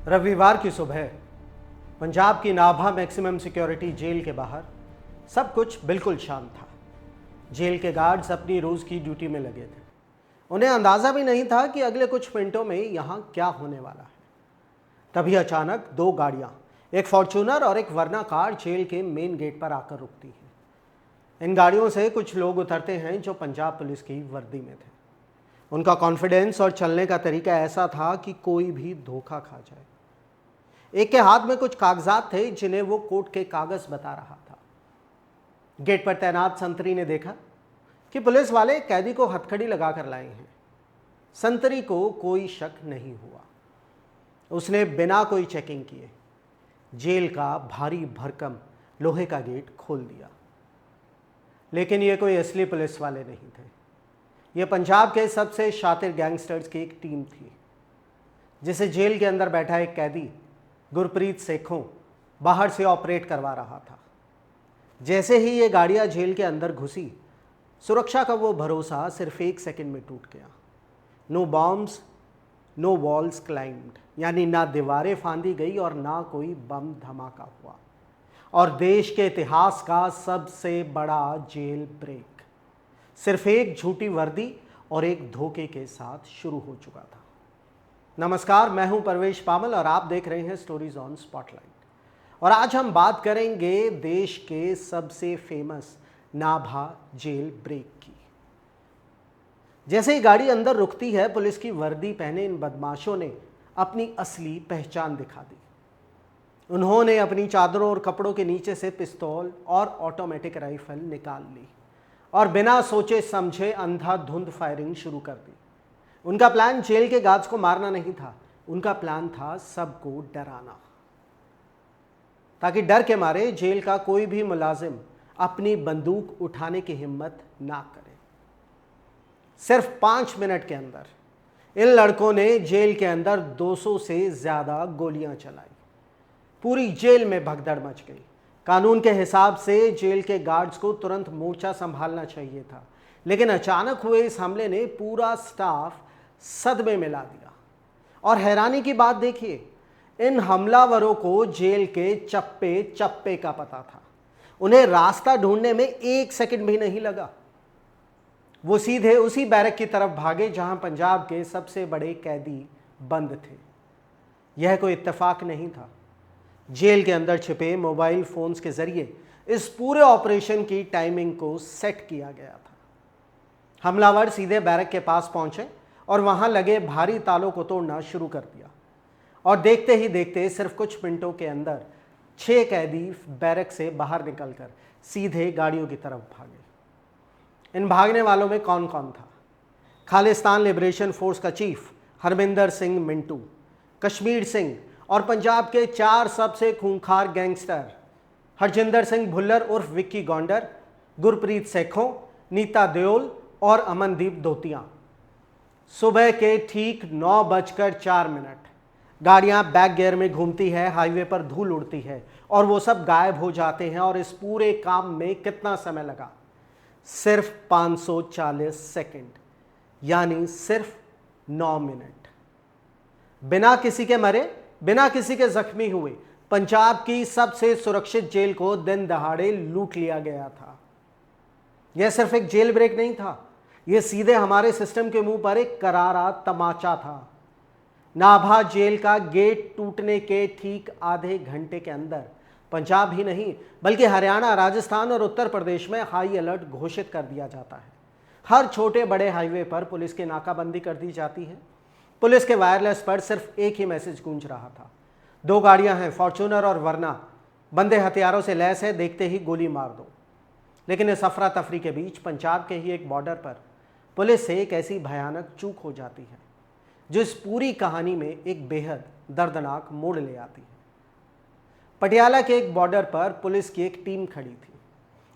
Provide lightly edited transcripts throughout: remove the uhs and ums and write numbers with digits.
रविवार की सुबह पंजाब की नाभा मैक्सिमम सिक्योरिटी जेल के बाहर सब कुछ बिल्कुल शांत था। जेल के गार्ड्स अपनी रोज की ड्यूटी में लगे थे। उन्हें अंदाजा भी नहीं था कि अगले कुछ मिनटों में यहां क्या होने वाला है। तभी अचानक दो गाड़ियां, एक फॉर्च्यूनर और एक वर्ना कार, जेल के मेन गेट पर आकर रुकती हैं। इन गाड़ियों से कुछ लोग उतरते हैं जो पंजाब पुलिस की वर्दी में थे। उनका कॉन्फिडेंस और चलने का तरीका ऐसा था कि कोई भी धोखा खा जाए। एक के हाथ में कुछ कागजात थे जिन्हें वो कोर्ट के कागज बता रहा था। गेट पर तैनात संतरी ने देखा कि पुलिस वाले कैदी को हथकड़ी लगाकर लाए हैं। संतरी को कोई शक नहीं हुआ। उसने बिना कोई चेकिंग किए जेल का भारी भरकम लोहे का गेट खोल दिया। लेकिन ये कोई असली पुलिस वाले नहीं थे। ये पंजाब के सबसे शातिर गैंगस्टर्स की एक टीम थी, जिसे जेल के अंदर बैठा एक कैदी गुरप्रीत सेखों बाहर से ऑपरेट करवा रहा था। जैसे ही ये गाड़ियां जेल के अंदर घुसी, सुरक्षा का वो भरोसा सिर्फ एक सेकंड में टूट गया। No bombs, no walls climbed, यानी ना दीवारें फांदी गई और ना कोई बम धमाका हुआ। और देश के इतिहास का सबसे बड़ा जेल ब्रेक सिर्फ एक झूठी वर्दी और एक धोखे के साथ शुरू हो चुका था। नमस्कार, मैं हूं परवेश पामल और आप देख रहे हैं स्टोरीज ऑन स्पॉटलाइट। और आज हम बात करेंगे देश के सबसे फेमस नाभा जेल ब्रेक की। जैसे ही गाड़ी अंदर रुकती है, पुलिस की वर्दी पहने इन बदमाशों ने अपनी असली पहचान दिखा दी। उन्होंने अपनी चादरों और कपड़ों के नीचे से पिस्तौल और ऑटोमेटिक राइफल निकाल ली और बिना सोचे समझे अंधाधुंध फायरिंग शुरू कर दी। उनका प्लान जेल के गार्ड्स को मारना नहीं था, उनका प्लान था सबको डराना, ताकि डर के मारे जेल का कोई भी मुलाजिम अपनी बंदूक उठाने की हिम्मत ना करे। सिर्फ 5 मिनट के अंदर इन लड़कों ने जेल के अंदर 200 से ज्यादा गोलियां चलाई। पूरी जेल में भगदड़ मच गई। कानून के हिसाब से जेल के गार्ड्स को तुरंत मोर्चा संभालना चाहिए था, लेकिन अचानक हुए इस हमले ने पूरा स्टाफ सदमे में ला दिया। और हैरानी की बात देखिए, इन हमलावरों को जेल के चप्पे चप्पे का पता था। उन्हें रास्ता ढूंढने में 1 सेकंड भी नहीं लगा। वो सीधे उसी बैरक की तरफ भागे जहां पंजाब के सबसे बड़े कैदी बंद थे। यह कोई इत्तेफाक नहीं था। जेल के अंदर छिपे मोबाइल फोन्स के जरिए इस पूरे ऑपरेशन की टाइमिंग को सेट किया गया था। हमलावर सीधे बैरक के पास पहुंचे और वहां लगे भारी तालों को तोड़ना शुरू कर दिया। और देखते ही देखते सिर्फ कुछ मिनटों के अंदर 6 कैदी बैरक से बाहर निकलकर सीधे गाड़ियों की तरफ भागे। इन भागने वालों में कौन कौन था? खालिस्तान लिबरेशन फोर्स का चीफ हरमिंदर सिंह मिंटू, कश्मीर सिंह और पंजाब के 4 सबसे खूंखार गैंगस्टर हरजिंदर सिंह भुल्लर उर्फ विक्की गौंडर, गुरप्रीत सेखों, नीता देओल और अमनदीप धोतिया। सुबह के ठीक 9:04 गाड़ियां बैक गियर में घूमती है, हाईवे पर धूल उड़ती है और वो सब गायब हो जाते हैं। और इस पूरे काम में कितना समय लगा? सिर्फ 540 सेकंड, यानी सिर्फ 9 मिनट। बिना किसी के मरे, बिना किसी के जख्मी हुए पंजाब की सबसे सुरक्षित जेल को दिन दहाड़े लूट लिया गया था। यह सिर्फ एक जेल ब्रेक नहीं था, यह सीधे हमारे सिस्टम के मुंह पर एक करारा तमाचा था। नाभा जेल का गेट टूटने के ठीक आधे घंटे के अंदर पंजाब ही नहीं बल्कि हरियाणा, राजस्थान और उत्तर प्रदेश में हाई अलर्ट घोषित कर दिया जाता है। हर छोटे बड़े हाईवे पर पुलिस की नाकाबंदी कर दी जाती है। पुलिस के वायरलेस पर सिर्फ एक ही मैसेज गूंज रहा था: 2 गाड़ियां हैं, फॉर्च्यूनर और वर्ना, बंदे हथियारों से लैस है, देखते ही गोली मार दो। लेकिन इस अफरा तफरी के बीच पंजाब के ही एक बॉर्डर पर पुलिस से एक ऐसी भयानक चूक हो जाती है जो इस पूरी कहानी में एक बेहद दर्दनाक मोड़ ले आती है। पटियाला के एक बॉर्डर पर पुलिस की एक टीम खड़ी थी।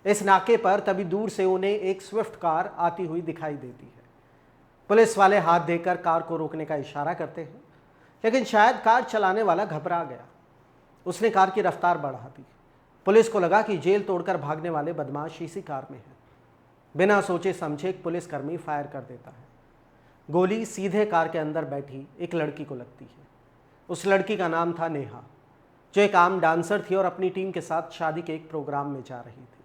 इस नाके पर तभी दूर से उन्हें एक स्विफ्ट कार आती हुई दिखाई देती है। पुलिस वाले हाथ देकर कार को रोकने का इशारा करते हैं, लेकिन शायद कार चलाने वाला घबरा गया। उसने कार की रफ्तार बढ़ा दी। पुलिस को लगा कि जेल तोड़कर भागने वाले बदमाश इसी कार में हैं। बिना सोचे समझे एक पुलिसकर्मी फायर कर देता है। गोली सीधे कार के अंदर बैठी एक लड़की को लगती है। उस लड़की का नाम था नेहा, जो एक आम डांसर थी और अपनी टीम के साथ शादी के एक प्रोग्राम में जा रही थी।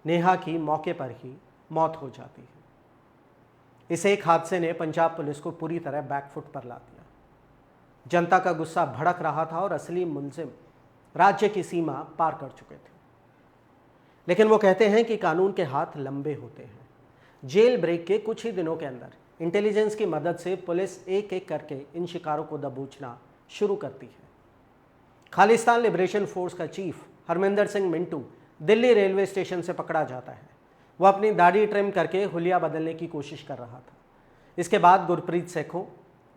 नेहा की मौके पर ही मौत हो जाती है। इस एक हादसे ने पंजाब पुलिस को पूरी तरह बैकफुट पर ला दिया। जनता का गुस्सा भड़क रहा था और असली मुलजिम राज्य की सीमा पार कर चुके थे। लेकिन वो कहते हैं कि कानून के हाथ लंबे होते हैं। जेल ब्रेक के कुछ ही दिनों के अंदर इंटेलिजेंस की मदद से पुलिस एक एक करके इन शिकारों को दबोचना शुरू करती है। खालिस्तान लिबरेशन फोर्स का chief Harminder Singh Mintu Delhi railway station से पकड़ा जाता है। वह अपनी दाढ़ी ट्रिम करके हुलिया बदलने की कोशिश कर रहा था। इसके बाद गुरप्रीत सेखों,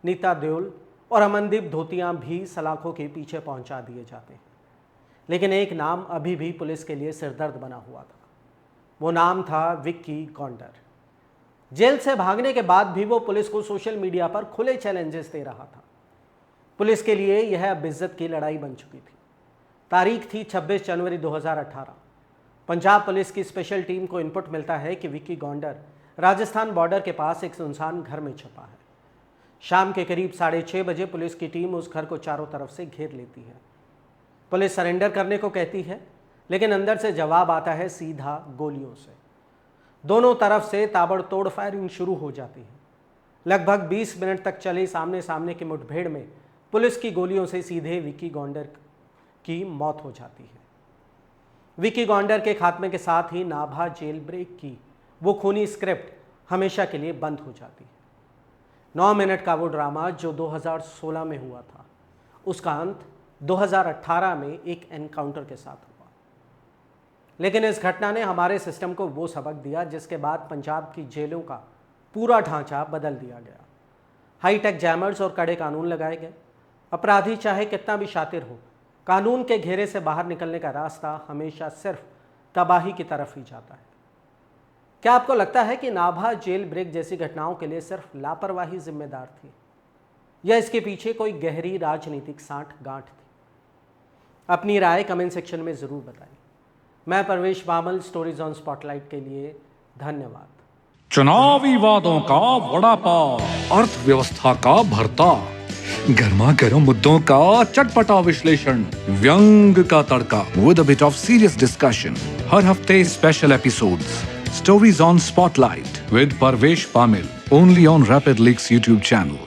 नीता देओल और अमनदीप धोतिया भी सलाखों के पीछे पहुंचा दिए जाते हैं। लेकिन एक नाम अभी भी पुलिस के लिए सिरदर्द बना हुआ था। वो नाम था विक्की गॉन्डर। जेल से भागने के बाद भी वो पुलिस को सोशल मीडिया पर खुले चैलेंजेस दे रहा था। पुलिस के लिए यह अब इज्जत की लड़ाई बन चुकी थी। तारीख थी 26 जनवरी 2018। पंजाब पुलिस की स्पेशल टीम को इनपुट मिलता है कि विक्की गॉन्डर राजस्थान बॉर्डर के पास एक सुनसान घर में छुपा है। शाम के करीब 6:30 बजे पुलिस की टीम उस घर को चारों तरफ से घेर लेती है। पुलिस सरेंडर करने को कहती है, लेकिन अंदर से जवाब आता है सीधा गोलियों से। दोनों तरफ से ताबड़तोड़ फायरिंग शुरू हो जाती है। लगभग 20 मिनट तक चली सामने सामने की मुठभेड़ में पुलिस की गोलियों से सीधे विक्की गॉन्डर की मौत हो जाती है। विक्की गॉन्डर के खात्मे के साथ ही नाभा जेल ब्रेक की वो खूनी स्क्रिप्ट हमेशा के लिए बंद हो जाती है। 9 मिनट का वो ड्रामा जो 2016 में हुआ था, उसका अंत 2018 में एक एनकाउंटर के साथ हुआ। लेकिन इस घटना ने हमारे सिस्टम को वो सबक दिया जिसके बाद पंजाब की जेलों का पूरा ढांचा बदल दिया गया। हाईटेक जैमर्स और कड़े कानून लगाए गए। अपराधी चाहे कितना भी शातिर हो, कानून के घेरे से बाहर निकलने का रास्ता हमेशा सिर्फ तबाही की तरफ ही जाता है। क्या आपको लगता है कि नाभा जेल ब्रेक जैसी घटनाओं के लिए सिर्फ लापरवाही जिम्मेदार थी, या इसके पीछे कोई गहरी राजनीतिक साठ-गांठ थी? अपनी राय कमेंट सेक्शन में ज़रूर बताएं। मैं परवेश बामल, स्टोरीज ऑन स्पॉटलाइट के लिए धन्यवाद। चुनावी वादों का वड़ा पाव, अर्थव्यवस्था का भरता, गर्मा गर्म मुद्दों का चटपटा विश्लेषण, व्यंग का तड़का with a bit of serious discussion. हर हफ्ते special episodes, stories on spotlight with Parvesh Bamil, only on rapid leaks YouTube channel.